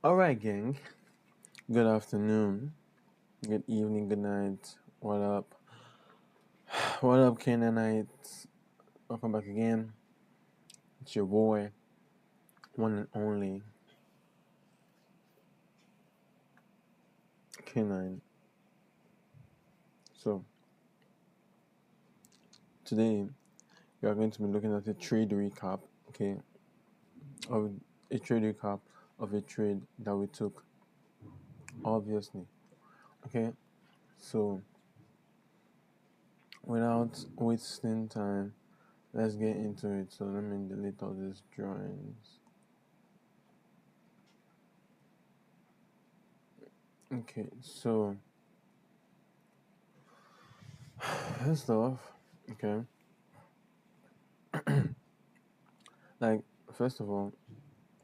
All right, gang. Good afternoon, good evening, good night. What up? What up, Canaanites? Welcome back again. It's your boy, one and only Canine. So, today we are going to be looking at a trade recap, okay, of a trade recap of a trade that we took, obviously, okay. So, without wasting time, let's get into it. So, let me delete all these drawings. Okay, so first off, okay, like first of all,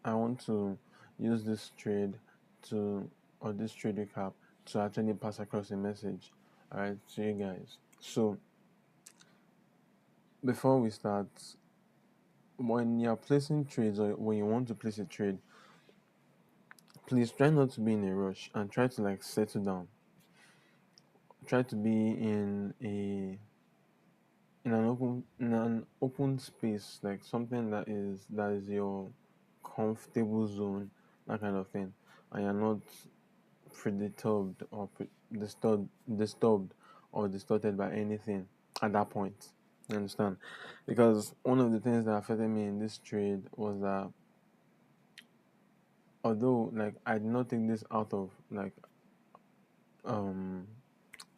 I want to use this trade to or this trade recap to actually pass across a message, all right, to you guys. So before we start, when you're placing trades or when you want to place a trade, please try not to be in a rush and try to like settle down. Try to be in an open space, like something that is your comfortable zone, that kind of thing, and you're not perturbed or disturbed or distorted by anything at that point. You understand? Because one of the things that affected me in this trade was that although like I did not take this out of like um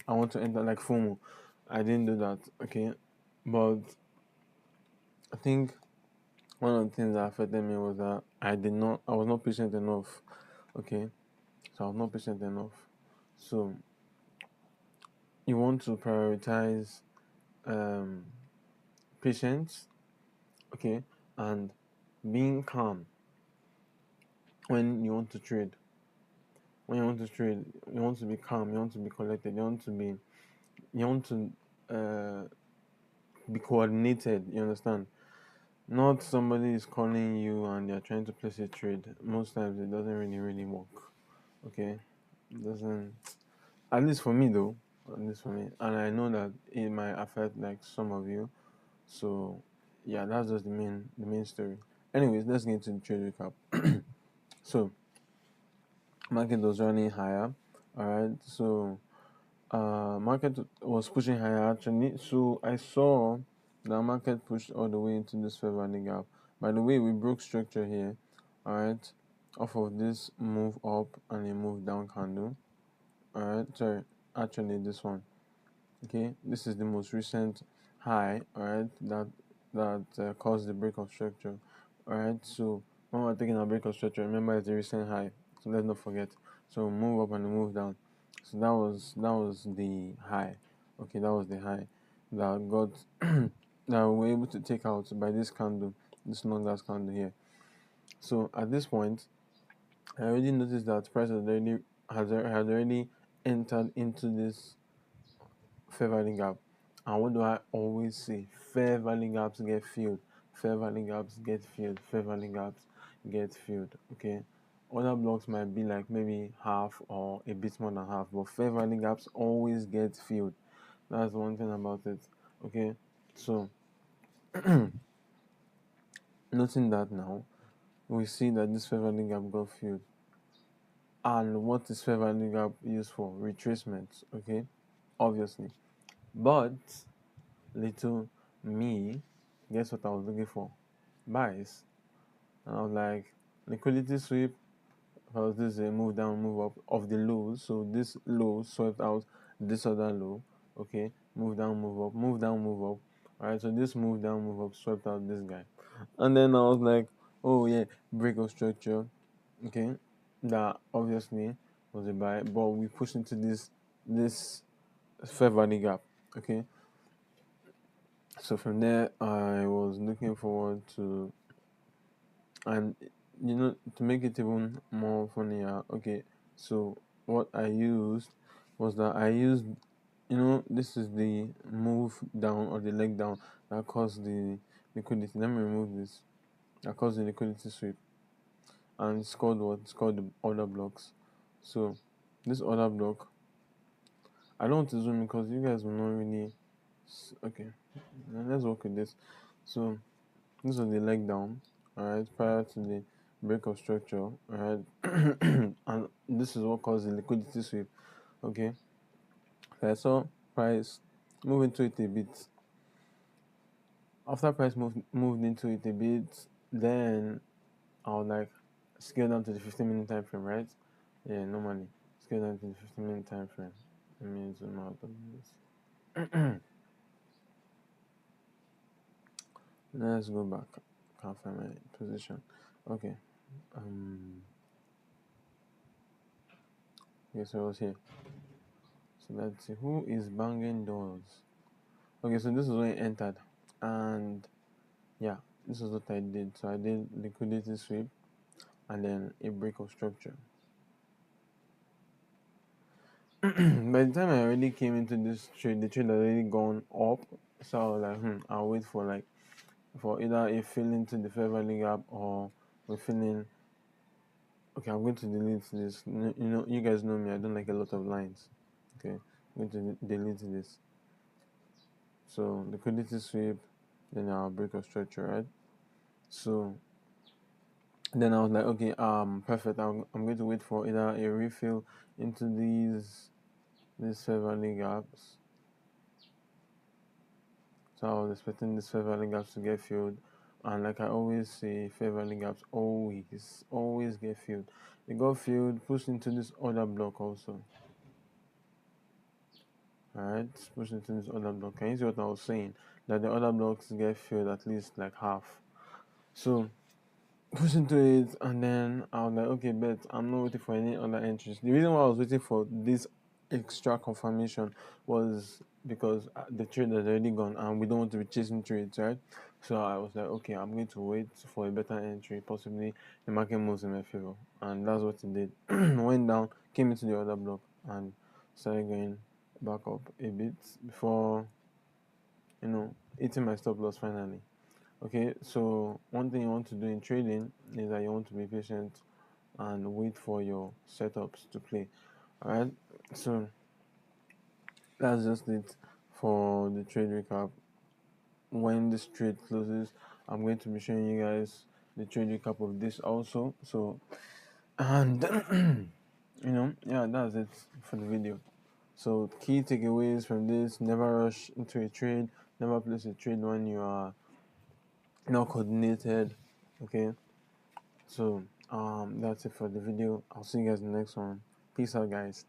I want to enter like FOMO, I didn't do that. Okay, but I think one of the things that affected me was that I was not patient enough. Okay, so I was not patient enough. So you want to prioritize um patience, okay, and being calm when you want to trade. When you want to trade, you want to be calm, you want to be collected, you want to uh, be coordinated. You understand? Not somebody is calling you and they're trying to place a trade. Most times it doesn't really work. Okay, it doesn't. At least for me though. At least for me, and I know that it might affect like some of you. So yeah, that's just the main story. Anyways, let's get into the trade recap. So market was running higher. All right. So market was pushing higher actually. So I saw the market pushed all the way into this fair value gap. By the way, we broke structure here. All right. Off of this move up and a move down candle. All right. Sorry. Actually, this one. Okay. This is the most recent high. All right. That caused the break of structure. All right. So when we're taking a break of structure, remember it's the recent high. So let's not forget. So move up and move down. So that was the high. Okay, that was the high that got that we were able to take out by this candle, this long last candle here. So at this point, I already noticed that price had already entered into this fair value gap. And what do I always say? Fair value gaps get filled. Fair value gaps get filled. Fair value gaps get filled. Okay. Other blocks might be like maybe half or a bit more than half, but fair value gaps always get filled. That's one thing about it. Okay. So noting that now, we see that this fair value gap got filled. And what is fair value gap used for? Retracement. Okay. Obviously. But little me, guess what I was looking for? Buys. And I was like, liquidity sweep, because this is a move down, move up of the lows. So this low swept out this other low. Okay, move down, move up, move down, move up. Alright, so this move down, move up swept out this guy. And then I was like, oh yeah, break of structure. Okay, that obviously was a buy, but we pushed into this fair value gap. Okay, so from there I was looking forward to, and to make it even more funnier, okay, so what I used was that I used, this is the move down or the leg down that caused the liquidity. Let me remove this. That caused the liquidity sweep. and it's called what? It's called the order blocks. So this order block, I don't want to zoom in because you guys will not really. Okay, now let's work with this. So this is the leg down, alright, prior to the break of structure, alright, and this is what causes the liquidity sweep. Okay, so I saw price move into it a bit. After price moved into it a bit, then I'll like scale down to the 15-minute time frame, right? Yeah, normally scale down to the 15-minute time frame. Let me zoom out of this. Let's go back. Can't find my position. Okay. Yes, I was here. So let's see who is banging doors. Okay, so this is when I entered, and yeah, this is what I did. So I did liquidity sweep and then a break of structure. By the time I already came into this trade, the trade had already gone up. So I was like, I'll wait for either a fill into the fair value gap or a filling. Okay, I'm going to delete this. You guys know me. I don't like a lot of lines. Okay, I'm going to delete this. So liquidity sweep, then I'll break of structure, right? So then I was like, okay, perfect. I'm going to wait for either a refill into these fair value gaps. So I was expecting these fair value gaps to get filled, and like I always say, fair value gaps always get filled. They got filled, pushed into this other block also. Alright, pushed into this other block. Can you see what I was saying? That the other blocks get filled at least like half. So push into it, and then I was like, okay, bet I'm not waiting for any other entries. The reason why I was waiting for this extra confirmation was because the trade has already gone and we don't want to be chasing trades, right? So I was like, okay, I'm going to wait for a better entry, possibly the market moves in my favor, and that's what it did. Went down, came into the other block, and started going back up a bit before, hitting my stop loss finally. Okay, so one thing you want to do in trading is that you want to be patient and wait for your setups to play. Alright, so that's just it for the trade recap. When this trade closes, I'm going to be showing you guys the trade recap of this also. So, and yeah, that's it for the video. So, key takeaways from this: never rush into a trade, never place a trade when you are not coordinated. Okay. So that's it for the video. I'll see you guys in the next one. Peace out, guys.